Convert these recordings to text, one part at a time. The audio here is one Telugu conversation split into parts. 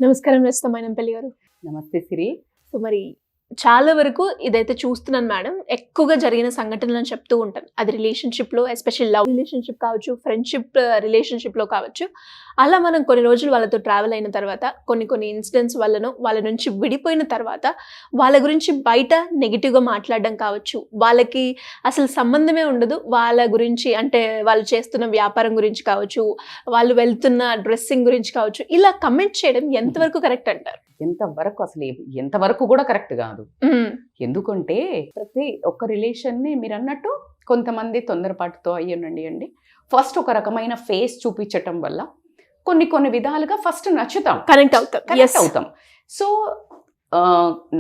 నమస్కారం మైనంపల్లి గారు. నమస్తే సిరి. సో మరి చాలా వరకు ఇదైతే చూస్తున్నాను మేడం, ఎక్కువగా జరిగిన సంఘటనలను చెప్తూ ఉంటాను. అది రిలేషన్షిప్లో, ఎస్పెషల్లీ లవ్ రిలేషన్షిప్ కావచ్చు, ఫ్రెండ్షిప్ రిలేషన్షిప్లో కావచ్చు. అలా మనం కొన్ని రోజులు వాళ్ళతో ట్రావెల్ అయిన తర్వాత, కొన్ని ఇన్సిడెంట్స్ వల్లనో వాళ్ళ నుంచి విడిపోయిన తర్వాత వాళ్ళ గురించి బయట నెగిటివ్గా మాట్లాడడం కావచ్చు, వాళ్ళకి అసలు సంబంధమే ఉండదు వాళ్ళ గురించి, అంటే వాళ్ళు చేస్తున్న వ్యాపారం గురించి కావచ్చు, వాళ్ళు వెళ్తున్న డ్రెస్సింగ్ గురించి కావచ్చు, ఇలా కమెంట్ చేయడం ఎంతవరకు కరెక్ట్ అంటారు? ఎంతవరకు అసలు ఎంతవరకు కూడా కరెక్ట్ కాదు. ఎందుకంటే ప్రతి ఒక్క రిలేషన్ని మీరు అన్నట్టు కొంతమంది తొందరపాటుతో అయ్యండి ఫస్ట్ ఒక రకమైన ఫేస్ చూపించటం వల్ల కొన్ని విధాలుగా ఫస్ట్ నచ్చుతాం, కనెక్ట్ అవుతాం. సో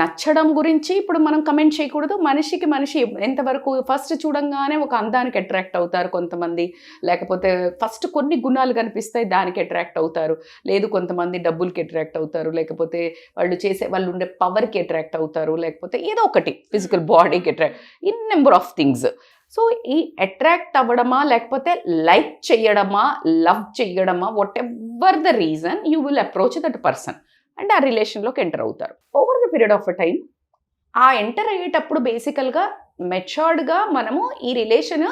నచ్చడం గురించి ఇప్పుడు మనం కమెంట్ చేయకూడదు. మనిషి ఎంతవరకు ఫస్ట్ చూడంగానే ఒక అందానికి అట్రాక్ట్ అవుతారు కొంతమంది, లేకపోతే ఫస్ట్ కొన్ని గుణాలు కనిపిస్తాయి దానికి అట్రాక్ట్ అవుతారు, లేదు కొంతమంది డబ్బులకి అట్రాక్ట్ అవుతారు, లేకపోతే వాళ్ళు ఉండే పవర్కి అట్రాక్ట్ అవుతారు, లేకపోతే ఏదో ఒకటి ఫిజికల్ బాడీకి attract, in number of things. So ఈ అట్రాక్ట్ అవ్వడమా, లేకపోతే లైక్ చేయడమా, లవ్ చేయడమా, whatever the reason, you will approach that person and ఆ రిలేషన్లోకి ఎంటర్ అవుతారు. Over the period of a time ఆ ఎంటర్ అయ్యేటప్పుడు బేసికల్గా మెచ్యూర్డ్గా మనము ఈ రిలేషన్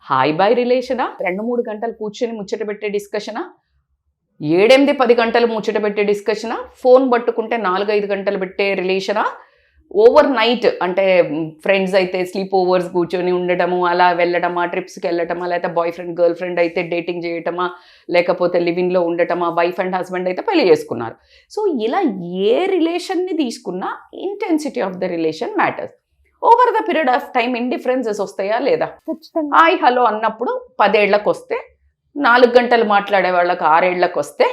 హాయ్ బాయ్ రిలేషనా, 2-3 గంటలు కూర్చొని ముచ్చట పెట్టే డిస్కషనా, 7-10 గంటలు ముచ్చట పెట్టే డిస్కషనా, ఫోన్ పట్టుకుంటే 4-5 గంటలు పెట్టే రిలేషనా, ఓవర్ నైట్ అంటే ఫ్రెండ్స్ అయితే స్లీప్ ఓవర్స్ కూర్చొని ఉండటము, అలా వెళ్ళడమా, ట్రిప్స్కి వెళ్ళటమా, లేకపోతే బాయ్ ఫ్రెండ్ గర్ల్ ఫ్రెండ్ అయితే డేటింగ్ చేయటమా, లేకపోతే లివింగ్లో ఉండటమా, వైఫ్ అండ్ హస్బెండ్ అయితే పెళ్లి చేసుకున్నారు. సో ఇలా ఏ రిలేషన్ని తీసుకున్నా intensity of the relation matters. Over the period of time indifferences వస్తాయా లేదా? హాయ్ హలో అన్నప్పుడు 10 ఏళ్లకు వస్తే, 4 గంటలు మాట్లాడే వాళ్ళకు 6 ఏళ్లకు వస్తే,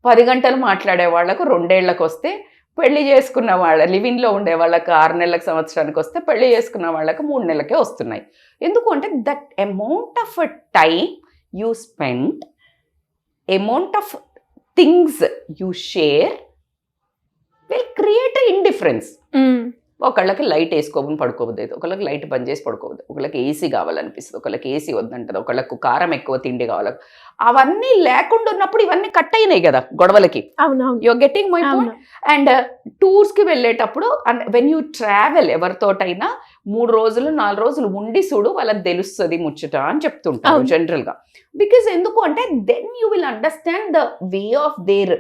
10 గంటలు మాట్లాడే వాళ్ళకు 2 ఏళ్లకు వస్తే, పెళ్లి చేసుకున్న లివింగ్లో ఉండే వాళ్ళకి 6 నెలలకు సంవత్సరానికి వస్తే, పెళ్లి చేసుకున్న వాళ్ళకి 3 నెలలకే వస్తున్నాయి. ఎందుకు అంటే that amount of time you spend, amount of things you share will create indifference. ఒకళ్ళకి లైట్ వేసుకోమని పడుకోవద్దు, ఒకళ్ళకి లైట్ బంద్ చేసి పడుకోవద్దు, ఒకళ్ళకి ఏసీ కావాలనిపిస్తుంది, ఒకళ్ళకి ఏసీ వద్దంటది, ఒకళ్ళకు కారం ఎక్కువ తిండి కావాలి. అవన్నీ లేకుండా ఉన్నప్పుడు ఇవన్నీ కట్ అయినాయి కదా గొడవలకి. You're getting my point. And టూర్స్కి వెళ్ళేటప్పుడు వెన్ యూ ట్రావెల్ ఎవరితోటైనా 3 రోజులు 4 రోజులు ఉండి చూడు, వాళ్ళకి తెలుస్తుంది ముచ్చట అని చెప్తుంటారు జనరల్గా. బికాజ్ ఎందుకు అంటే then you will understand the way of there.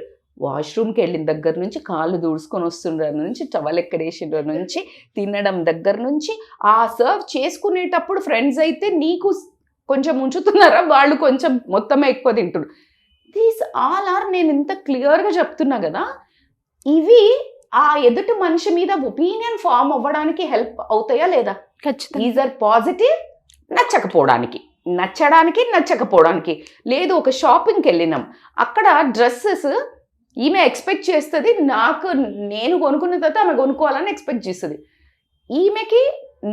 వాష్రూమ్కి వెళ్ళిన దగ్గర నుంచి, కాళ్ళు దూడుచుకొని వస్తున్న నుంచి, టవల్ ఎక్కడేసిన నుంచి, తినడం దగ్గర నుంచి, ఆ సర్వ్ చేసుకునేటప్పుడు ఫ్రెండ్స్ అయితే నీకు కొంచెం ఉంచుతున్నారా, వాళ్ళు కొంచెం మొత్తమే ఎక్కువ తింటున్నారు. దీస్ ఆల్ ఆర్, నేను ఇంత క్లియర్గా చెప్తున్నా కదా, ఇవి ఆ ఎదుటి మనిషి మీద ఒపీనియన్ ఫామ్ అవ్వడానికి హెల్ప్ అవుతాయా లేదా? ఖచ్చితంగా. ఈజ్ ఆర్ పాజిటివ్, నచ్చడానికి నచ్చకపోవడానికి. లేదు ఒక షాపింగ్కి వెళ్ళినాం, అక్కడ డ్రెస్సెస్ ఈమె ఎక్స్పెక్ట్ చేస్తుంది, నేను కొనుక్కున్న తర్వాత ఆమె కొనుక్కోవాలని ఎక్స్పెక్ట్ చేస్తుంది. ఈమెకి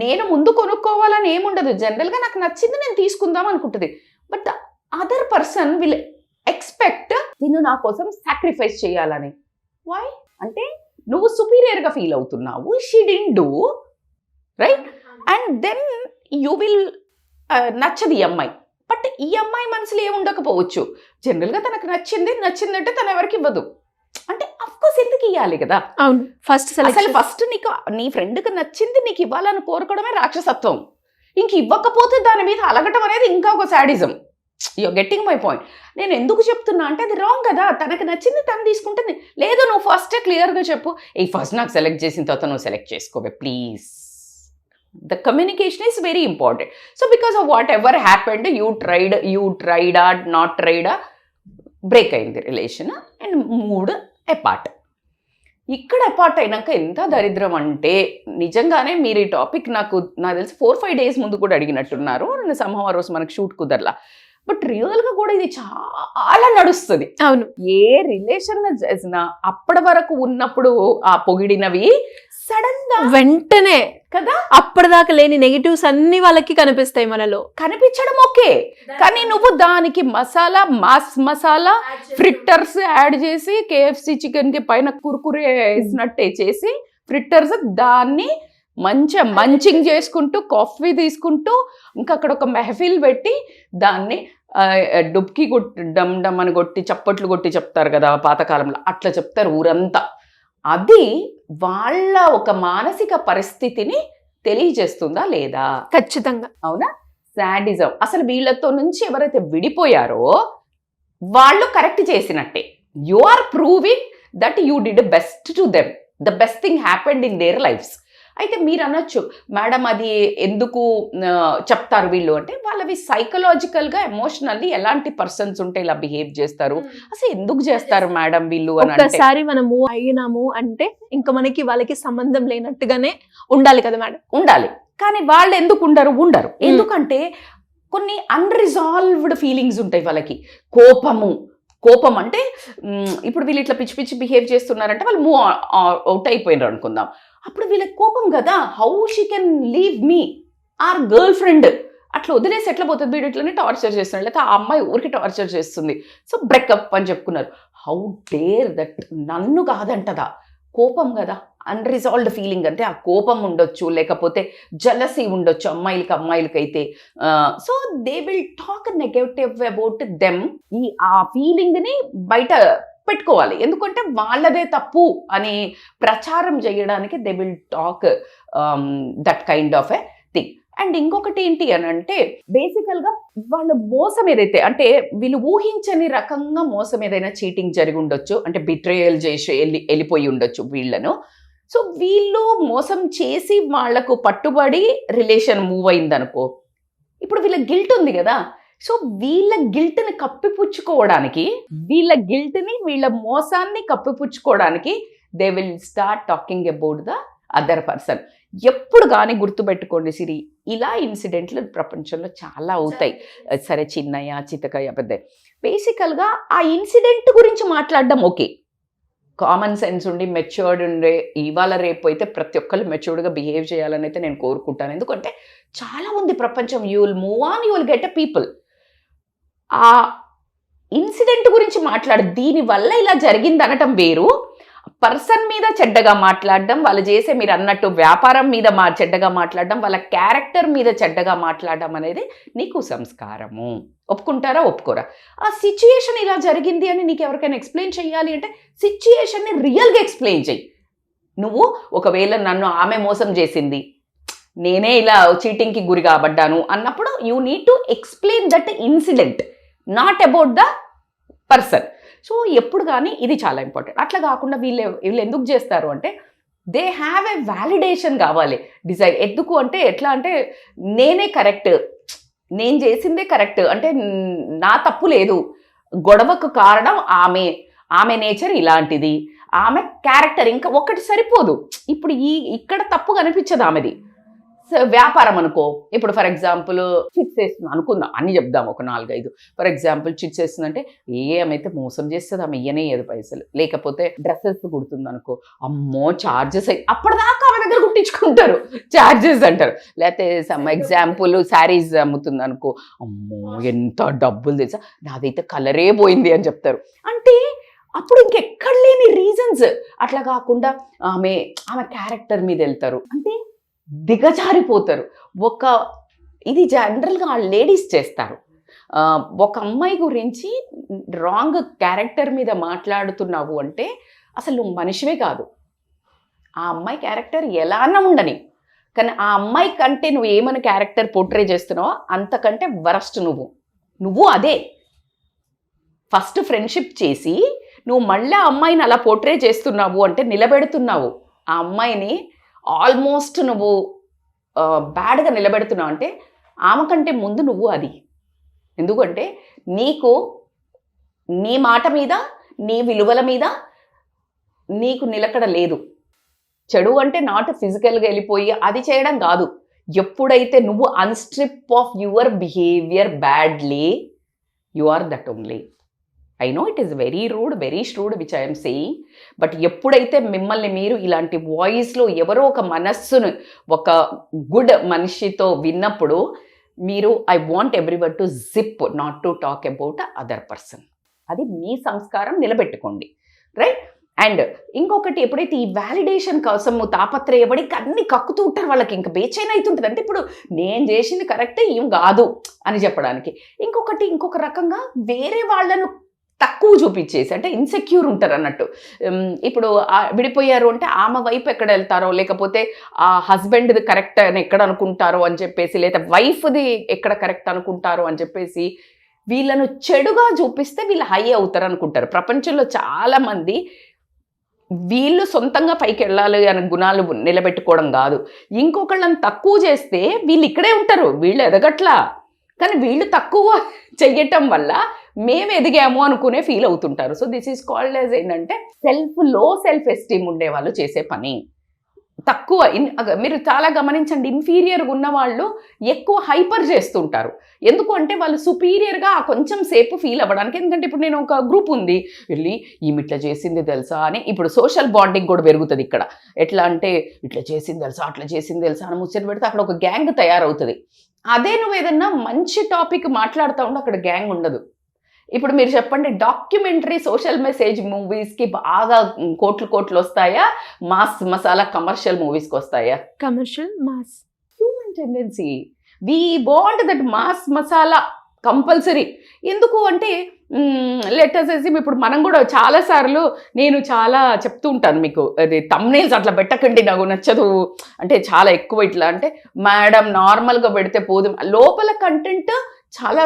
నేను ముందు కొనుక్కోవాలని ఏముండదు, జనరల్గా నాకు నచ్చింది నేను తీసుకుందాం అనుకుంటుంది. But the other person will expect నేను నా కోసం సాక్రిఫైస్ చేయాలని. వై అంటే నువ్వు సుపీరియర్గా ఫీల్ అవుతున్నావు, she didn't do right, and then you will నచ్చది ఈ అమ్మాయి. బట్ ఈ అమ్మాయి మనసులో ఏముండకపోవచ్చు, జనరల్గా తనకు నచ్చిందంటే తను ఎవరికి ఇవ్వదు అంటే అఫ్కోర్స్ ఎందుకు ఇవ్వాలి కదా. అవును, ఫస్ట్ నీకు నీ ఫ్రెండ్కి నచ్చింది నీకు ఇవ్వాలని కోరుకోవడమే రాక్షసత్వం. ఇంక ఇవ్వకపోతే దాని మీద అలగటం అనేది ఇంకా ఒక sadism. You are getting my point. నేను ఎందుకు చెప్తున్నా అంటే అది రాంగ్ కదా. తనకు నచ్చింది తను తీసుకుంటుంది. లేదు నువ్వు ఫస్టే క్లియర్గా చెప్పు, ఫస్ట్ నాకు సెలెక్ట్ చేసిన తర్వాత నువ్వు సెలెక్ట్ చేసుకోవే please. The communication is very important. So because of whatever happened, you tried or not tried, break అయింది రిలేషన్ అండ్ మూడ్ అపార్ట్. ఇక్కడ అపార్ట్ అయినాక ఎంత దరిద్రం అంటే, నిజంగానే మీరు ఈ టాపిక్ నాకు తెలిసి 4-5 days ముందు కూడా అడిగినట్టున్నారు. సంహవ రోజు మనకు షూట్ కుదరలా. బట్ రియల్గా కూడా ఇది చాలా నడుస్తుంది. అవును, ఏ రిలేషన్ చేసినా అప్పటి వరకు ఉన్నప్పుడు ఆ పొగిడినవి సడన్ గా వెంటనే కదా, అప్పటిదాకా లేని నెగిటివ్స్ అన్ని వాళ్ళకి కనిపిస్తాయి. మనలో కనిపించడం ఓకే, కానీ నువ్వు దానికి మసాలా ఫ్రిట్టర్స్ యాడ్ చేసి, KFC చికెన్ కి పైన కుర్కురే వేసినట్టే చేసి ఫ్రిట్టర్స్ దాన్ని మంచిగా మంచింగ్ చేసుకుంటూ, కాఫీ తీసుకుంటూ, ఇంకా అక్కడ ఒక మెహఫిల్ పెట్టి దాన్ని డుబ్కి కొట్టి డమ్ డమ్ అని కొట్టి చప్పట్లు కొట్టి చెప్తారు కదా పాతకాలంలో, అట్లా చెప్తారు ఊరంతా. అది వాళ్ళ ఒక మానసిక పరిస్థితిని తెలియజేస్తుందా లేదా? ఖచ్చితంగా. అవునా? సాడిజం. అసలు వీళ్ళతో నుంచి ఎవరైతే విడిపోయారో వాళ్ళు కరెక్ట్ చేసినట్టే. You are proving that you did best to them, the best thing happened in their lifes. అయితే మీరు అనొచ్చు, మేడం అది ఎందుకు చెప్తారు వీళ్ళు అంటే, వాళ్ళవి సైకలాజికల్గా ఎమోషనల్లీ ఎలాంటి పర్సన్స్ ఉంటే ఇలా బిహేవ్ చేస్తారు, అసలు ఎందుకు చేస్తారు మేడం వీళ్ళు అని. ఒక్కసారి మనం మూవ్ అయినాము అంటే ఇంకా మనకి వాళ్ళకి సంబంధం లేనట్టుగానే ఉండాలి కదా మేడం. ఉండాలి. కానీ వాళ్ళు ఎందుకు ఉండరు? ఎందుకంటే కొన్ని అన్రిజాల్వ్డ్ ఫీలింగ్స్ ఉంటాయి వాళ్ళకి. కోపం అంటే ఇప్పుడు వీళ్ళు ఇట్లా పిచ్చి పిచ్చి బిహేవ్ చేస్తున్నారంటే వాళ్ళు మూవ్ అవుట్ అయిపోయినారు అనుకుందాం. అప్పుడు వీళ్ళకి కోపం కదా, how she can leave me or girl friend, అట్లా వదిలేసి ఎట్లా పోతుంది, వీడు ఇట్లనే టార్చర్ చేస్తున్నాడు, లేకపోతే ఆ అమ్మాయి ఊరికి టార్చర్ చేస్తుంది, సో బ్రేకప్ అని చెప్పుకున్నారు. హౌ డేర్ దట్, నన్ను కాదంటదా, కోపం కదా, అన్రిజాల్వ్డ్ ఫీలింగ్ అంటే ఆ కోపం ఉండొచ్చు, లేకపోతే జలసీ ఉండొచ్చు అమ్మాయిలకైతే. So they will talk negative about them. ఆ ఫీలింగ్ని బయట పెట్టుకోవాలి, ఎందుకంటే వాళ్ళదే తప్పు అని ప్రచారం చేయడానికి they will talk that kind of a thing. And ఇంకొకటి ఏంటి అని అంటే, బేసికల్గా వాళ్ళ మోసం ఏదైతే అంటే వీళ్ళు ఊహించని రకంగా మోసం ఏదైనా చీటింగ్ జరిగి ఉండొచ్చు, అంటే బిట్రేయల్ చేసి వెళ్ళిపోయి ఉండొచ్చు వీళ్ళను. సో వీళ్ళు మోసం చేసి వాళ్లకు పట్టుబడి రిలేషన్ మూవ్ అయిందనుకో, ఇప్పుడు వీళ్ళ గిల్ట్ ఉంది కదా, సో వీళ్ళ గిల్ట్ని కప్పిపుచ్చుకోవడానికి, వీళ్ళ మోసాన్ని కప్పిపుచ్చుకోవడానికి they will start talking about the other person. ఎప్పుడు కానీ గుర్తుపెట్టుకోండి సిరి, ఇలా ఇన్సిడెంట్లు ప్రపంచంలో చాలా అవుతాయి. సరే చిన్నయ్య చితకయ్య పెద్ద, బేసికల్గా ఆ ఇన్సిడెంట్ గురించి మాట్లాడడం ఓకే, కామన్ సెన్స్ ఉండి మెచ్యూర్డ్ ఉండే, ఇవాళ రేపు అయితే ప్రతి ఒక్కళ్ళు మెచ్యూర్డ్గా బిహేవ్ చేయాలని అయితే నేను కోరుకుంటాను. ఎందుకంటే చాలా ఉంది ప్రపంచం, you will move on, you will get a people. ఆ ఇన్సిడెంట్ గురించి మాట్లాడు, దీనివల్ల ఇలా జరిగింది అనటం వేరు, పర్సన్ మీద చెడ్డగా మాట్లాడడం, వాళ్ళు చేసే మీరు అన్నట్టు వ్యాపారం మీద చెడ్డగా మాట్లాడడం, వాళ్ళ క్యారెక్టర్ మీద చెడ్డగా మాట్లాడడం అనేది నీకు సంస్కారము. ఒప్పుకుంటారా ఒప్పుకోరా? ఆ సిచ్యుయేషన్ ఇలా జరిగింది అని నీకు ఎవరికైనా ఎక్స్ప్లెయిన్ చేయాలి అంటే సిచ్యుయేషన్ని రియల్గా ఎక్స్ప్లెయిన్ చెయ్యి. నువ్వు ఒకవేళ నన్ను ఆమె మోసం చేసింది, నేనే ఇలా చీటింగ్కి గురి కాబడ్డాను అన్నప్పుడు you need to explain that incident, not about the person. So ఎప్పుడు కానీ ఇది చాలా ఇంపార్టెంట్. అట్లా కాకుండా వీళ్ళు ఎందుకు చేస్తారు అంటే, దే హ్యావ్ ఎ వ్యాలిడేషన్ కావాలి, డిజైర్. ఎందుకు అంటే ఎట్లా అంటే, నేనే కరెక్ట్, నేను చేసిందే కరెక్ట్, అంటే నా తప్పు లేదు, గొడవకు కారణం ఆమె నేచర్ ఇలాంటిది, ఆమె క్యారెక్టర్ ఇంకా ఒకటి సరిపోదు. ఇప్పుడు ఇక్కడ తప్పు కనిపించదు ఆమెది. వ్యాపారం అనుకో, ఇప్పుడు ఫర్ ఎగ్జాంపుల్ చిట్స్ వేస్తుంది అనుకుందాం, అన్ని చెప్దాం ఒక 4-5. ఫర్ ఎగ్జాంపుల్ చిట్స్ వేస్తుందంటే ఏమైతే మోసం చేస్తుంది, ఆమె ఇయ్యనేయదు పైసలు. లేకపోతే డ్రెస్సెస్ కుడుతుంది అనుకో, అమ్మో ఛార్జెస్ అప్పటిదాకా ఆమె దగ్గర కుట్టించుకుంటారు, ఛార్జెస్ అంటారు. లేకపోతే సమ్ ఎగ్జాంపుల్ శారీస్ అమ్ముతుంది అనుకో, అమ్మో ఎంత డబ్బులు తెలుసా, నాదైతే కలరే పోయింది అని చెప్తారు. అంటే అప్పుడు ఇంకెక్కడ లేని రీజన్స్. అట్లా కాకుండా ఆమె క్యారెక్టర్ మీద వెళ్తారు, అంటే దిగజారిపోతారు. ఇది జనరల్గా లేడీస్ చేస్తారు. ఒక అమ్మాయి గురించి రాంగ్ క్యారెక్టర్ మీద మాట్లాడుతున్నావు అంటే అసలు నువ్వు మనిషివే కాదు. ఆ అమ్మాయి క్యారెక్టర్ ఎలానా ఉండని, కానీ ఆ అమ్మాయి కంటే నువ్వు ఏమైనా క్యారెక్టర్ పోర్ట్రే చేస్తున్నావో అంతకంటే వరస్ట్ నువ్వు అదే. ఫస్ట్ ఫ్రెండ్షిప్ చేసి నువ్వు మళ్ళీ ఆ అమ్మాయిని అలా పోర్ట్రే చేస్తున్నావు అంటే, నిలబెడుతున్నావు ఆ అమ్మాయిని, ఆల్మోస్ట్ నువ్వు బ్యాడ్గా నిలబెడుతున్నావు అంటే ఆమె కంటే ముందు నువ్వు అది. ఎందుకంటే నీకు నీ మాట మీద, నీ విలువల మీద నీకు నిలకడ లేదు. చెడు అంటే నాట్ ఫిజికల్గా వెళ్ళిపోయి అది చేయడం కాదు. ఎప్పుడైతే నువ్వు unstrip of your behaviour badly, you are that only. I know it is very shrewd which I'm saying, but ఎప్పుడైతే మిమ్మల్ని మీరు ఇలాంటి వాయిస్లో ఎవరో ఒక మనస్సును ఒక గుడ్ మనిషితో విన్నప్పుడు మీరు I want everyone to zip, not to talk about other person. అది మీ సంస్కారం, నిలబెట్టుకోండి, రైట్? అండ్ ఇంకొకటి, ఎప్పుడైతే ఈ వ్యాలిడేషన్ కోసం తాపత్రయపడి అన్ని కక్కుతూ ఉంటారు, వాళ్ళకి ఇంకా బేచైన్ అవుతుంటుంది. అంటే ఇప్పుడు నేను చేసింది కరెక్టే, ఏం కాదు అని చెప్పడానికి. ఇంకొక రకంగా వేరే వాళ్ళను తక్కువ చూపించేసి, అంటే ఇన్సెక్యూర్ ఉంటారు అన్నట్టు. ఇప్పుడు విడిపోయారు అంటే ఆమె వైపు ఎక్కడ వెళ్తారో, లేకపోతే ఆ హస్బెండ్ది కరెక్ట్ అని ఎక్కడ అనుకుంటారో అని చెప్పేసి, లేదా వైఫ్ది ఎక్కడ కరెక్ట్ అనుకుంటారో అని చెప్పేసి వీళ్ళను చెడుగా చూపిస్తే వీళ్ళు హై అవుతారు అనుకుంటారు. ప్రపంచంలో చాలామంది వీళ్ళు సొంతంగా పైకి వెళ్ళాలి అనే గుణాలు నిలబెట్టుకోవడం కాదు, ఇంకొకళ్ళని తక్కువ చేస్తే వీళ్ళు ఇక్కడే ఉంటారు, వీళ్ళు ఎదగట్లా. కానీ వీళ్ళు తక్కువ చెయ్యటం వల్ల మేము ఎదిగాము అనుకునే ఫీల్ అవుతుంటారు. So this is called as ఏంటంటే లో సెల్ఫ్ ఎస్టీమ్ ఉండే వాళ్ళు చేసే పని. తక్కువ మీరు చాలా గమనించండి, ఇన్ఫీరియర్గా ఉన్న వాళ్ళు ఎక్కువ హైపర్ చేస్తుంటారు. ఎందుకు అంటే వాళ్ళు సుపీరియర్గా కొంచెం సేపు ఫీల్ అవ్వడానికి. ఎందుకంటే ఇప్పుడు నేను ఒక గ్రూప్ ఉంది, వెళ్ళి ఈమె ఇట్లా చేసింది తెలుసా అని, ఇప్పుడు సోషల్ బాండింగ్ కూడా పెరుగుతుంది ఇక్కడ. ఎట్లా అంటే ఇట్లా చేసింది తెలుసా, అట్లా చేసింది తెలుసా అని ముచ్చట పెడితే అక్కడ ఒక గ్యాంగ్ తయారవుతుంది. అదే నువ్వు ఏదన్నా మంచి టాపిక్ మాట్లాడుతూ ఉంటే అక్కడ గ్యాంగ్ ఉండదు. ఇప్పుడు మీరు చెప్పండి, డాక్యుమెంటరీ సోషల్ మెసేజ్ మూవీస్కి బాగా కోట్లు వస్తాయా, మాస్ మసాలా కమర్షియల్ మూవీస్కి వస్తాయా? Commercial, mass. Human tendency, we want that mass masala compulsory. ఎందుకు అంటే లెటర్స్ ఇప్పుడు మనం కూడా చాలాసార్లు నేను చాలా చెప్తూ ఉంటాను మీకు, అది థంబ్నెయిల్స్ అట్లా పెట్టకండి, నాకు నచ్చదు అంటే చాలా ఎక్కువ ఇట్లా అంటే, మేడం నార్మల్గా పెడితే పోదు, లోపల కంటెంట్ చాలా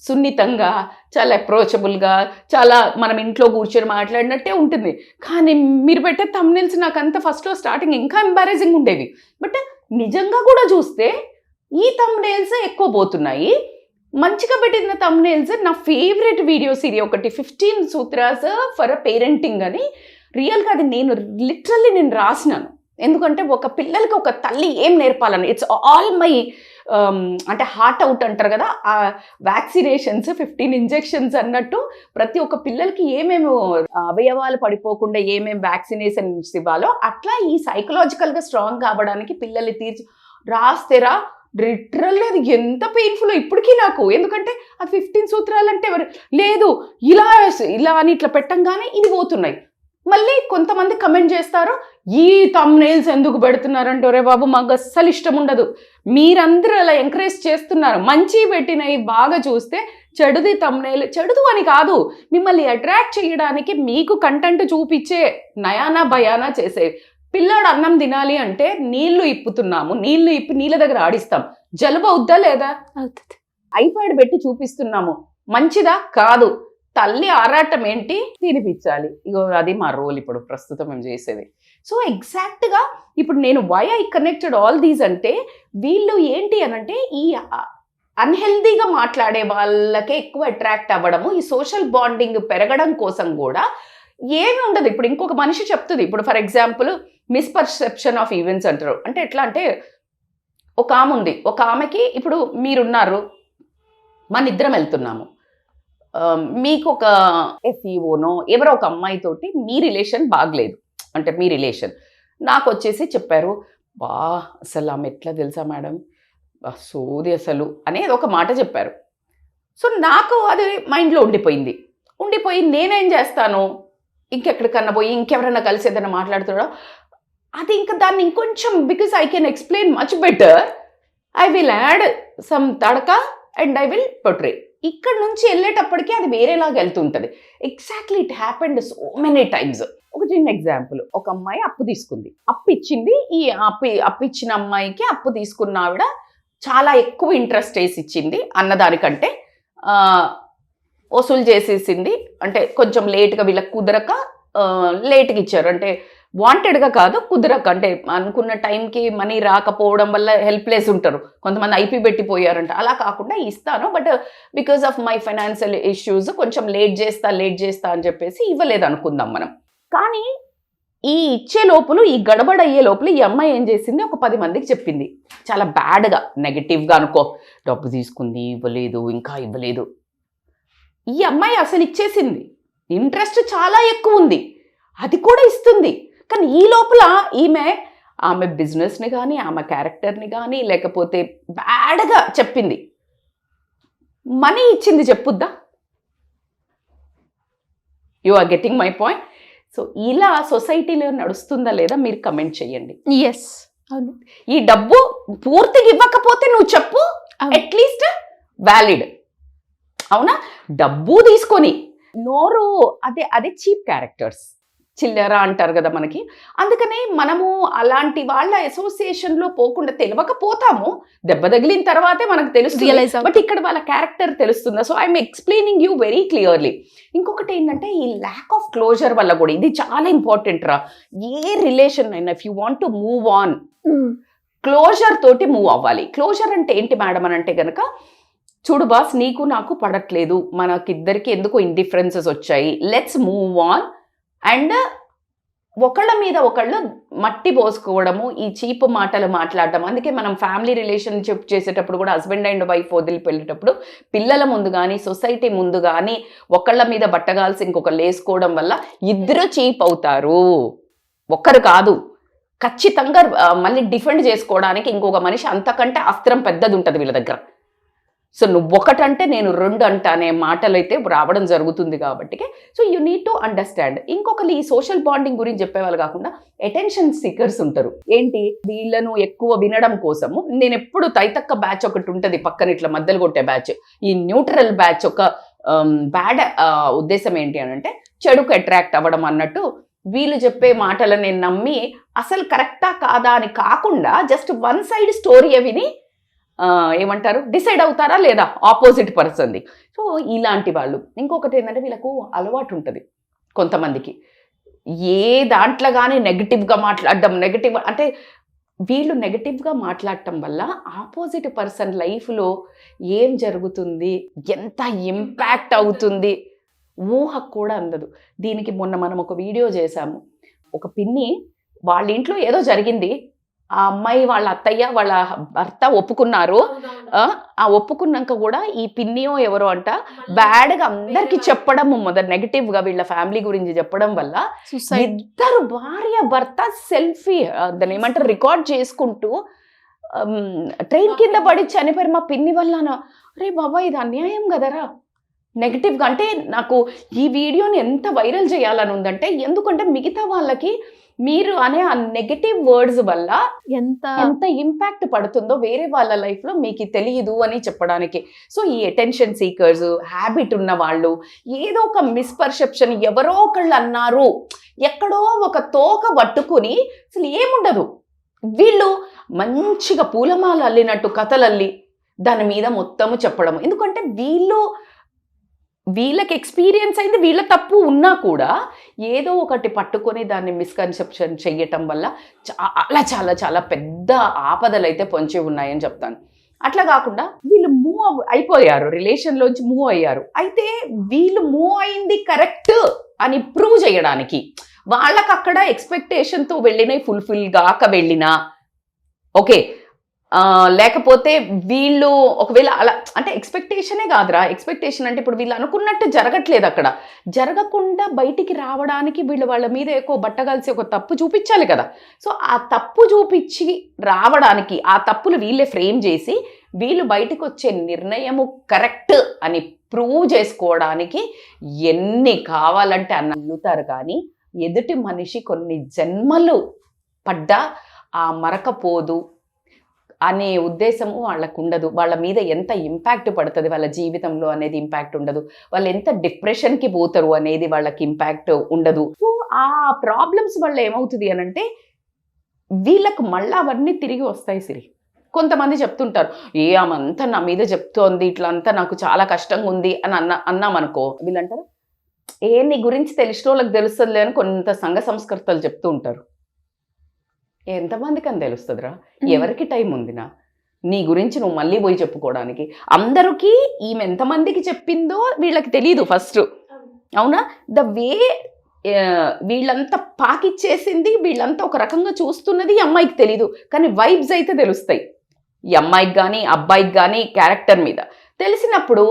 సున్నితంగా, చాలా అప్రోచబుల్గా, చాలా మనం ఇంట్లో కూర్చొని మాట్లాడినట్టే ఉంటుంది. కానీ మీరు పెట్టే థంబ్నెయిల్స్ నాకు అంత ఫస్ట్లో స్టార్టింగ్ ఇంకా ఎంబారెసింగ్ ఉండేవి. బట్ నిజంగా కూడా చూస్తే ఈ థంబ్నెయిల్స్ ఎక్కువ పోతున్నాయి. మంచిగా పెట్టిన థంబ్నెయిల్స్, నా ఫేవరెట్ వీడియో సిరీస్ ఒకటి 15 సూత్రాస్ ఫర్ పేరెంటింగ్ అని, రియల్గా అది నేను రాసినాను. ఎందుకంటే ఒక పిల్లలకి ఒక తల్లి ఏం నేర్పాలని, ఇట్స్ ఆల్ మై అంటే హార్ట్ అవుట్ అంటారు కదా, ఆ వ్యాక్సినేషన్స్ 15 ఇంజెక్షన్స్ అన్నట్టు ప్రతి ఒక్క పిల్లలకి ఏమేమి అవయవాలు పడిపోకుండా ఏమేమి వ్యాక్సినేషన్స్ ఇవ్వాలో అట్లా ఈ సైకలాజికల్గా స్ట్రాంగ్ కావడానికి పిల్లల్ని రాస్తేరా లిటరల్లీ అది ఎంత పెయిన్ఫుల్ ఇప్పటికీ నాకు. ఎందుకంటే అది 15 సూత్రాలు అంటే లేదు, ఇలా అని ఇట్లా పెట్టంగానే ఇది పోతున్నాయి. మళ్ళీ కొంతమంది కమెంట్ చేస్తారు, ఈ థంబ్నెయిల్స్ ఎందుకు పెడుతున్నారంటే, ఒరే బాబు మాకు అస్సలు ఇష్టం ఉండదు, మీరందరూ అలా ఎంకరేజ్ చేస్తున్నారు. మంచి పెట్టినవి బాగా చూస్తే చెడుది థంబ్నెయిల్, చెడుదు అని కాదు, మిమ్మల్ని అట్రాక్ట్ చేయడానికి మీకు కంటెంట్ చూపించే నయానా భయానా చేసే. పిల్లాడు అన్నం తినాలి అంటే నీళ్లు ఇప్పుతున్నాము, నీళ్లు ఇప్పి నీళ్ళ దగ్గర ఆడిస్తాం, జలుబు అవుద్దా లేదా? అవుతుంది. ఐప్యాడ్ పెట్టి చూపిస్తున్నాము, మంచిదా కాదు, తల్లి ఆరాటం ఏంటి, తినిపించాలి. ఇగో అది మా రోల్ ఇప్పుడు ప్రస్తుతం మేము చేసేది. సో ఎగ్జాక్ట్గా ఇప్పుడు నేను why I connected all these అంటే, వీళ్ళు ఏంటి అనంటే ఈ అన్హెల్దీగా మాట్లాడే వాళ్ళకే ఎక్కువ అట్రాక్ట్ అవ్వడము, ఈ సోషల్ బాండింగ్ పెరగడం కోసం కూడా ఏమి ఉండదు. ఇప్పుడు ఇంకొక మనిషి చెప్తుంది, ఇప్పుడు ఫర్ ఎగ్జాంపుల్ మిస్పర్సెప్షన్ ఆఫ్ ఈవెంట్స్ అంటారు. అంటే ఎట్లా అంటే, ఒక ఆమె ఉంది, ఒక ఆమెకి ఇప్పుడు మీరున్నారు, మన ఇద్దరం వెళ్తున్నాము, మీకు ఒక ఎఫ్ఈఓనో ఎవరో ఒక అమ్మాయితోటి మీ రిలేషన్ బాగలేదు, అంటే మీ రిలేషన్ నాకు వచ్చేసి చెప్పారు, బా అసలు ఆమె ఎట్లా తెలుసా మేడం, సోది అసలు అనేది ఒక మాట చెప్పారు. సో నాకు అది మైండ్లో ఉండిపోయి నేనేం చేస్తాను, ఇంకెక్కడికన్నా పోయి ఇంకెవరన్నా కలిసి ఏదైనా మాట్లాడుతున్నాడో అది ఇంకా దాన్ని ఇంకొంచెం, because I can explain much better, I will add some తడక అండ్ ఐ విల్ పొట్రే. ఇక్కడ నుంచి వెళ్ళేటప్పటికీ అది వేరేలాగా వెళ్తుంటుంది. Exactly it happened so many times. ఒక చిన్న ఎగ్జాంపుల్, ఒక అమ్మాయి అప్పు తీసుకుంది, అప్పు ఇచ్చింది. ఈ అప్పు ఇచ్చిన అమ్మాయికి అప్పు తీసుకున్న ఆవిడ చాలా ఎక్కువ ఇంట్రెస్ట్ వేసి ఇచ్చింది అన్నదానికంటే, వసూలు చేసేసింది. అంటే కొంచెం లేట్గా వీళ్ళకి కుదరక లేట్గా ఇచ్చారు, అంటే వాంటెడ్గా కాదు, కుదరక, అంటే అనుకున్న టైంకి మనీ రాకపోవడం వల్ల హెల్ప్లెస్ ఉంటారు కొంతమంది, ఐపీ పెట్టిపోయారంట. అలా కాకుండా ఇస్తాను, but because of my financial issues కొంచెం లేట్ చేస్తా అని చెప్పేసి ఇవ్వలేదు అనుకుందాం మనం. కానీ ఈ ఇచ్చే లోపల, ఈ గడబడయ్యే లోపల ఈ అమ్మాయి ఏం చేసింది, ఒక 10 మందికి చెప్పింది, చాలా బ్యాడ్గా నెగటివ్గా అనుకో, డబ్బు తీసుకుంది, ఇవ్వలేదు, ఇంకా ఇవ్వలేదు. ఈ అమ్మాయి అసలు ఇచ్చేసింది, ఇంట్రెస్ట్ చాలా ఎక్కువ ఉంది, అది కూడా ఇస్తుంది. కానీ ఈ లోపల ఆమె బిజినెస్ని కానీ, ఆమె క్యారెక్టర్ని కానీ, లేకపోతే బ్యాడ్గా చెప్పింది. మనీ ఇచ్చింది చెప్పుద్దా? You are getting my point. So ఇలా సొసైటీలో నడుస్తుందా లేదా మీరు కమెంట్ చేయండి. ఎస్, అవును. ఈ డబ్బు పూర్తిగా ఇవ్వకపోతే నువ్వు చెప్పు, అట్లీస్ట్ వ్యాలిడ్. అవునా? డబ్బు తీసుకొని నోరు అదే చీప్ క్యారెక్టర్స్, చిల్లర అంటారు కదా మనకి. అందుకనే మనము అలాంటి వాళ్ళ అసోసియేషన్లో పోకుండా తెలియకపోతాము, దెబ్బ తగిలిన తర్వాతే మనకు తెలుస్తుంది. బట్ ఇక్కడ వాళ్ళ క్యారెక్టర్ తెలుస్తుందా? So I'm explaining you very clearly. ఇంకొకటి ఏంటంటే ఈ ల్యాక్ ఆఫ్ క్లోజర్ వల్ల కూడా, ఇది చాలా ఇంపార్టెంట్ రా. ఏ రిలేషన్ అయినా if you want to move on, closer తోటి మూవ్ అవ్వాలి. క్లోజర్ అంటే ఏంటి మేడం అని అంటే కనుక, చూడు బాస్, నీకు నాకు పడట్లేదు, మనకిద్దరికి ఎందుకు ఇండిఫరెన్సెస్ వచ్చాయి, లెట్స్ మూవ్ ఆన్. అండ్ ఒకళ్ళ మీద ఒకళ్ళు మట్టి పోసుకోవడము, ఈ చీప్ మాటలు మాట్లాడటం. అందుకే మనం ఫ్యామిలీ రిలేషన్షిప్ చేసేటప్పుడు కూడా హస్బెండ్ అండ్ వైఫ్ వదిలిపెళ్ళేటప్పుడు పిల్లల ముందు కానీ సొసైటీ ముందు కానీ ఒకళ్ళ మీద బట్టగాల్సి ఇంకొకళ్ళు వేసుకోవడం వల్ల ఇద్దరు చీప్ అవుతారు. ఒక్కరు కాదు, ఖచ్చితంగా మళ్ళీ డిఫెండ్ చేసుకోవడానికి ఇంకొక మనిషి అంతకంటే అస్త్రం పెద్దది ఉంటుంది వీళ్ళ దగ్గర. సో నువ్వు ఒకటంటే నేను రెండు అంట అనే మాటలు అయితే రావడం జరుగుతుంది కాబట్టి, so you need to understand. ఇంకొకరు ఈ సోషల్ బాండింగ్ గురించి చెప్పేవాళ్ళు కాకుండా అటెన్షన్ సీకర్స్ ఉంటారు. ఏంటి, వీళ్ళను ఎక్కువ వినడం కోసము నేను ఎప్పుడు తైతక్క బ్యాచ్ ఒకటి ఉంటుంది పక్కన ఇట్లా మధ్యలో కొట్టే బ్యాచ్, ఈ న్యూట్రల్ బ్యాచ్ ఒక బ్యాడ్ ఉద్దేశం ఏంటి అని అంటే చెడుకు అట్రాక్ట్ అవ్వడం అన్నట్టు. వీళ్ళు చెప్పే మాటలు నేను నమ్మి అసలు కరెక్టా కాదా అని కాకుండా జస్ట్ వన్ సైడ్ స్టోరీ విని ఏమంటారు డిసైడ్ అవుతారా లేదా ఆపోజిట్ పర్సన్ది. సో ఇలాంటి వాళ్ళు. ఇంకొకటి ఏంటంటే వీళ్ళకు అలవాటు ఉంటుంది కొంతమందికి, ఏ దాంట్లో కానీ నెగిటివ్గా మాట్లాడడం. నెగిటివ్ అంటే వీళ్ళు నెగిటివ్గా మాట్లాడటం వల్ల ఆపోజిట్ పర్సన్ లైఫ్లో ఏం జరుగుతుంది, ఎంత ఇంపాక్ట్ అవుతుంది ఊహకు కూడా అందదు. దీనికి మొన్న మనం ఒక వీడియో చేశాము. ఒక పిన్ని వాళ్ళ ఇంట్లో ఏదో జరిగింది, ఆ అమ్మాయి వాళ్ళ అత్తయ్య వాళ్ళ భర్త ఒప్పుకున్నారు. ఆ ఒప్పుకున్నాక కూడా ఈ పిన్నియో ఎవరో అంట బ్యాడ్గా అందరికి చెప్పడం, నెగిటివ్గా వీళ్ళ ఫ్యామిలీ గురించి చెప్పడం వల్ల ఇద్దరు భార్య భర్త సెల్ఫీ దాన్ని ఏమంటారు రికార్డ్ చేసుకుంటూ ట్రైన్ కింద పడి చనిపోయారు మా పిన్ని వల్ల. రే బాబా, ఇది అన్యాయం కదరా. నెగిటివ్గా అంటే నాకు ఈ వీడియోని ఎంత వైరల్ చేయాలని ఉందంటే, ఎందుకంటే మిగతా వాళ్ళకి మీరు అనే ఆ నెగటివ్ వర్డ్స్ వల్ల ఎంత ఇంపాక్ట్ పడుతుందో వేరే వాళ్ళ లైఫ్లో మీకు తెలియదు అని చెప్పడానికి. సో ఈ అటెన్షన్ సీకర్స్ హ్యాబిట్ ఉన్న వాళ్ళు, ఏదో ఒక మిస్పర్సెప్షన్, ఎవరో ఒకళ్ళు అన్నారు, ఎక్కడో ఒక తోక పట్టుకుని అసలు ఏముండదు, వీళ్ళు మంచిగా పూలమాల అల్లినట్టు కథలు అల్లి దాని మీద మొత్తము చెప్పడము. ఎందుకంటే వీళ్ళకి ఎక్స్పీరియన్స్ అయింది, వీళ్ళ తప్పు ఉన్నా కూడా ఏదో ఒకటి పట్టుకొని దాన్ని మిస్కన్సెప్షన్ చెయ్యటం వల్ల చాలా చాలా చాలా పెద్ద ఆపదలు అయితే పొంచి ఉన్నాయని చెప్తాను. అట్లా కాకుండా వీళ్ళు మూవ్ అయిపోయారు, రిలేషన్లోంచి మూవ్ అయ్యారు. అయితే వీళ్ళు మూవ్ అయింది కరెక్ట్ అని ప్రూవ్ చేయడానికి వాళ్ళకి అక్కడ ఎక్స్పెక్టేషన్తో వెళ్ళినాయి, ఫుల్ఫిల్ గాక వెళ్ళినా ఓకే, లేకపోతే వీళ్ళు ఒకవేళ అలా అంటే ఎక్స్పెక్టేషనే కాదురా. ఎక్స్పెక్టేషన్ అంటే ఇప్పుడు వీళ్ళు అనుకున్నట్టు జరగట్లేదు, అక్కడ జరగకుండా బయటికి రావడానికి వీళ్ళు వాళ్ళ మీద ఎక్కువ బట్టగాల్సి ఒక తప్పు చూపించాలి కదా. సో ఆ తప్పు చూపించి రావడానికి, ఆ తప్పులు వీళ్ళే ఫ్రేమ్ చేసి వీళ్ళు బయటకు వచ్చే నిర్ణయము కరెక్ట్ అని ప్రూవ్ చేసుకోవడానికి ఎన్ని కావాలంటే అన్ని అల్లుతారు. కానీ ఎదుటి మనిషి కొన్ని జన్మలు పడ్డా ఆ మరకపోదు అనే ఉద్దేశము వాళ్ళకు ఉండదు. వాళ్ళ మీద ఎంత ఇంపాక్ట్ పడుతుంది వాళ్ళ జీవితంలో అనేది ఇంపాక్ట్ ఉండదు. వాళ్ళు ఎంత డిప్రెషన్కి పోతారు అనేది వాళ్ళకి ఇంపాక్ట్ ఉండదు. సో ఆ ప్రాబ్లమ్స్ వల్ల ఏమవుతుంది అని అంటే వీళ్ళకు మళ్ళీ అవన్నీ తిరిగి వస్తాయి. సిరి కొంతమంది చెప్తుంటారు, ఆమంతా నా మీద చెప్తోంది, ఇట్లా అంతా నాకు చాలా కష్టంగా ఉంది అని అన్నామనుకో, వీళ్ళంటారు నీ గురించి తెలిసిన వాళ్ళకి తెలుస్తుందిలే అని కొంత సంఘ సంస్కర్తలు చెప్తూ ఉంటారు. ఎంతమందికి అని తెలుస్తుందిరా? ఎవరికి టైం ఉందినా నీ గురించి నువ్వు మళ్ళీ పోయి చెప్పుకోవడానికి? అందరికీ ఈమె ఎంతమందికి చెప్పిందో వీళ్ళకి తెలియదు ఫస్ట్. అవునా? ద వే వీళ్ళంతా పాకిచ్చేసింది, వీళ్ళంతా ఒక రకంగా చూస్తున్నది ఈ అమ్మాయికి తెలీదు, కానీ వైబ్స్ అయితే తెలుస్తాయి ఈ అమ్మాయికి కానీ అబ్బాయికి కానీ క్యారెక్టర్ మీద. తెలిసినప్పుడు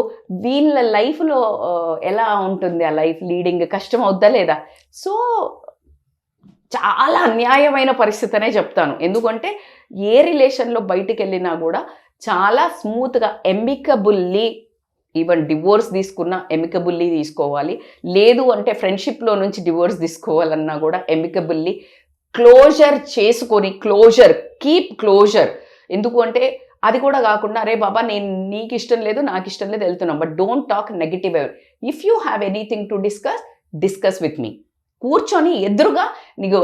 వీళ్ళ లైఫ్లో ఎలా ఉంటుంది, ఆ లైఫ్ లీడింగ్ కష్టం అవుద్దా లేదా? సో చాలా అన్యాయమైన పరిస్థితి అనే చెప్తాను. ఎందుకంటే ఏ రిలేషన్లో బయటికి వెళ్ళినా కూడా చాలా స్మూత్గా ఎమికబుల్లీ ఈవెన్ డివోర్స్ తీసుకున్నా ఎమికబుల్లీ తీసుకోవాలి, లేదు అంటే ఫ్రెండ్షిప్లో నుంచి డివోర్స్ తీసుకోవాలన్నా కూడా ఎమికబుల్లీ క్లోజర్ చేసుకొని, కీప్ క్లోజర్. ఎందుకు అంటే అది కూడా కాకుండా అరే బాబా నేను నీకు ఇష్టం లేదు నాకు ఇష్టం లేదు వెళ్తున్నాం, but don't talk negative ever. If you have anything to discuss with me, కూర్చొని ఎదురుగా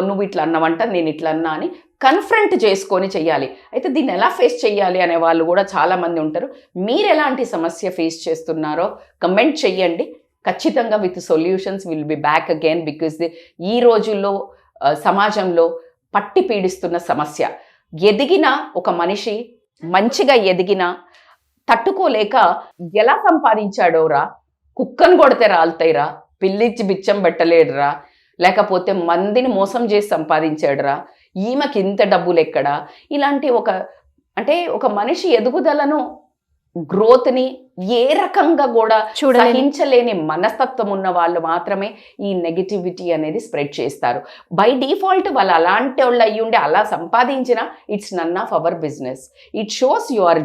నువ్వు ఇట్లా అన్నావంట నేను ఇట్లా అన్నా అని కన్ఫ్రంట్ చేసుకొని చెయ్యాలి. అయితే దీన్ని ఎలా ఫేస్ చేయాలి అనే వాళ్ళు కూడా చాలామంది ఉంటారు. మీరు ఎలాంటి సమస్య ఫేస్ చేస్తున్నారో కమెంట్ చెయ్యండి. ఖచ్చితంగా with solutions will be back again. Because ఈ రోజుల్లో సమాజంలో పట్టి పీడిస్తున్న సమస్య, ఎదిగిన ఒక మనిషి మంచిగా ఎదిగినా తట్టుకోలేక ఎలా సంపాదించాడోరా, కుక్కను కొడితే రాలుతాయిరా, పిల్లిచ్చి బిచ్చం పెట్టలేడురా, లేకపోతే మందిని మోసం చేసి సంపాదించాడురా, ఈమెకి ఇంత డబ్బులు ఎక్కడా, ఇలాంటి ఒక మనిషి ఎదుగుదలను గ్రోత్ని ఏ రకంగా కూడా సహించలేని మనస్తత్వం ఉన్న వాళ్ళు మాత్రమే ఈ నెగిటివిటీ అనేది స్ప్రెడ్ చేస్తారు. బై డిఫాల్ట్ వాళ్ళు అలాంటి వాళ్ళు అయ్యి ఉండి అలా సంపాదించిన it's none of our business. It shows you are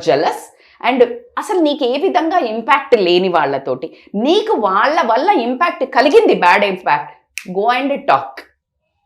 jealous and అసలు నీకు ఏ విధంగా ఇంపాక్ట్ లేని వాళ్ళతోటి నీకు వాళ్ళ వల్ల ఇంపాక్ట్ కలిగింది, bad impact, go and talk.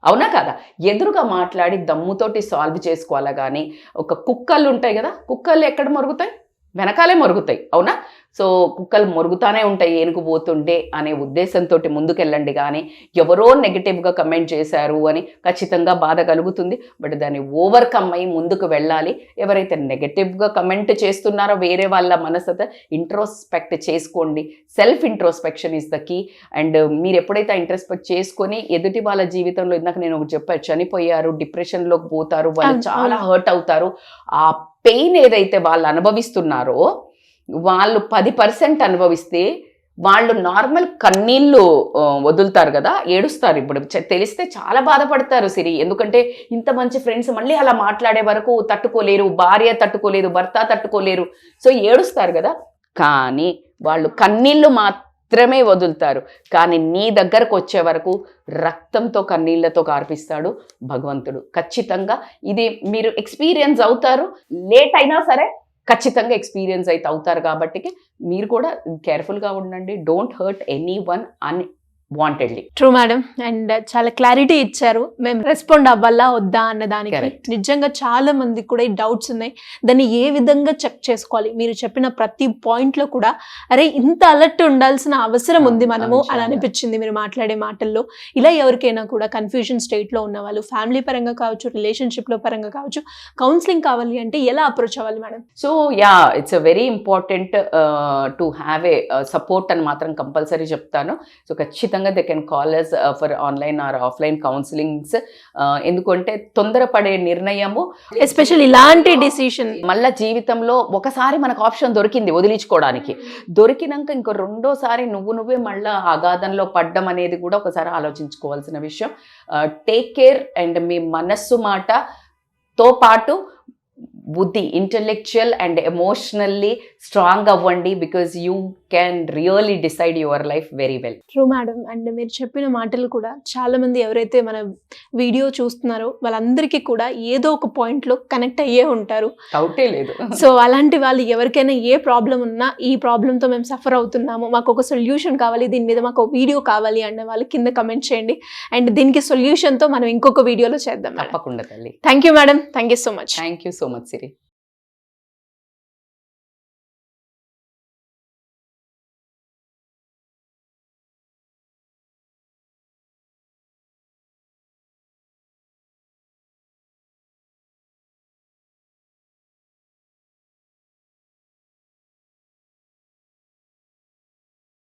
అవునా కదా? ఎదురుగా మాట్లాడి దమ్ముతోటి సాల్వ్ చేసుకోవాలా. కానీ ఒక కుక్కలు ఉంటాయి కదా, కుక్కలు ఎక్కడ మరుగుతాయి? వెనకాలే మరుగుతాయి. అవునా? సో కుక్కలు మరుగుతానే ఉంటాయి ఏనుగు పోతుండే అనే ఉద్దేశంతో ముందుకెళ్ళండి. కానీ ఎవరో నెగిటివ్గా కమెంట్ చేశారు అని ఖచ్చితంగా బాధ కలుగుతుంది, బట్ దాన్ని ఓవర్కమ్ అయ్యి ముందుకు వెళ్ళాలి. ఎవరైతే నెగిటివ్గా కమెంట్ చేస్తున్నారో వేరే వాళ్ళ మనసత ఇంట్రోస్పెక్ట్ చేసుకోండి. Self introspection is the key. And మీరు ఎప్పుడైతే ఇంట్రోస్పెక్ట్ చేసుకొని ఎదుటి వాళ్ళ జీవితంలో, ఇందాక నేను ఒకటి చెప్పాను, చనిపోయారు, డిప్రెషన్లోకి పోతారు, వాళ్ళు చాలా హర్ట్ అవుతారు. ఆ పెయిన్ ఏదైతే వాళ్ళు అనుభవిస్తున్నారో వాళ్ళు 10% అనుభవిస్తే వాళ్ళు నార్మల్ కన్నీళ్ళు వదులుతారు కదా, ఏడుస్తారు. ఇప్పుడు తెలిస్తే చాలా బాధపడతారు సిరి. ఎందుకంటే ఇంత మంచి ఫ్రెండ్స్ మళ్ళీ అలా మాట్లాడే వరకు తట్టుకోలేరు, భార్య తట్టుకోలేదు, భర్త తట్టుకోలేరు, సో ఏడుస్తారు కదా. కానీ వాళ్ళు కన్నీళ్ళు మాత్రమే వదులుతారు. కానీ నీ దగ్గరకు వచ్చే వరకు రక్తంతో కన్నీళ్లతో కార్పిస్తాడు భగవంతుడు. ఖచ్చితంగా ఇది మీరు ఎక్స్పీరియన్స్ అవుతారు. లేట్ అయినా సరే ఖచ్చితంగా ఎక్స్పీరియన్స్ అయితే అవుతారు. కాబట్టి మీరు కూడా కేర్ఫుల్గా ఉండండి. Don't hurt any one unwantedly. True madam. And చాలా క్లారిటీ ఇచ్చారు. మేము రెస్పాండ్ అవ్వాలా వద్దా అన్న దానికి. నిజంగా చాలా మందికి కూడా ఈ డౌట్స్ ఉన్నాయి, దాన్ని ఏ విధంగా చెక్ చేసుకోవాలి. మీరు చెప్పిన ప్రతి పాయింట్లో కూడా అరే ఇంత అలర్ట్ ఉండాల్సిన అవసరం ఉంది మనము అని అనిపించింది మీరు మాట్లాడే మాటల్లో. ఇలా ఎవరికైనా కూడా కన్ఫ్యూజన్ స్టేట్లో ఉన్న వాళ్ళు, ఫ్యామిలీ పరంగా కావచ్చు, రిలేషన్షిప్లో పరంగా కావచ్చు, కౌన్సిలింగ్ కావాలి అంటే ఎలా అప్రోచ్ అవ్వాలి madam? So it's a very important to have a support అని మాత్రం కంపల్సరీ చెప్తాను. సో ఖచ్చితంగా they can call us for online or offline counsellings. ఎందుకంటే తొందరపడే నిర్ణయము, ఎస్పెషల్ ఇలాంటి డిసిషన్, మళ్ళీ జీవితంలో ఒకసారి మనకు ఆప్షన్ దొరికింది వదిలించుకోవడానికి, దొరికినాక ఇంకో రెండోసారి నువ్వే మళ్ళీ అగాధంలో పడ్డం అనేది కూడా ఒకసారి ఆలోచించుకోవాల్సిన విషయం. Take care. అండ్ మీ మనస్సు మాటతో పాటు బుద్ధి, ఇంటెలెక్చువల్ అండ్ ఎమోషనల్లీ స్ట్రాంగ్ అవ్వండి. Because you can really decide your life very well. True madam. And మీరు చెప్పిన మాటలు కూడా చాలా మంది ఎవరైతే మన వీడియో చూస్తున్నారో వాళ్ళందరికీ కూడా ఏదో ఒక పాయింట్లో కనెక్ట్ అయ్యే ఉంటారు, డౌటే లేదు. సో అలాంటి వాళ్ళు ఎవరికైనా ఏ ప్రాబ్లం ఉన్నా, ఈ ప్రాబ్లంతో మేము సఫర్ అవుతున్నాము, మాకు ఒక సొల్యూషన్ కావాలి, దీని మీద మాకు వీడియో కావాలి అన్న వాళ్ళు కింద కమెంట్ చేయండి. అండ్ దీనికి సొల్యూషన్తో మనం ఇంకొక వీడియోలో చేద్దాం. తప్పకుండా తల్లి. Thank you madam. Thank you so much. Thank you so much Siri.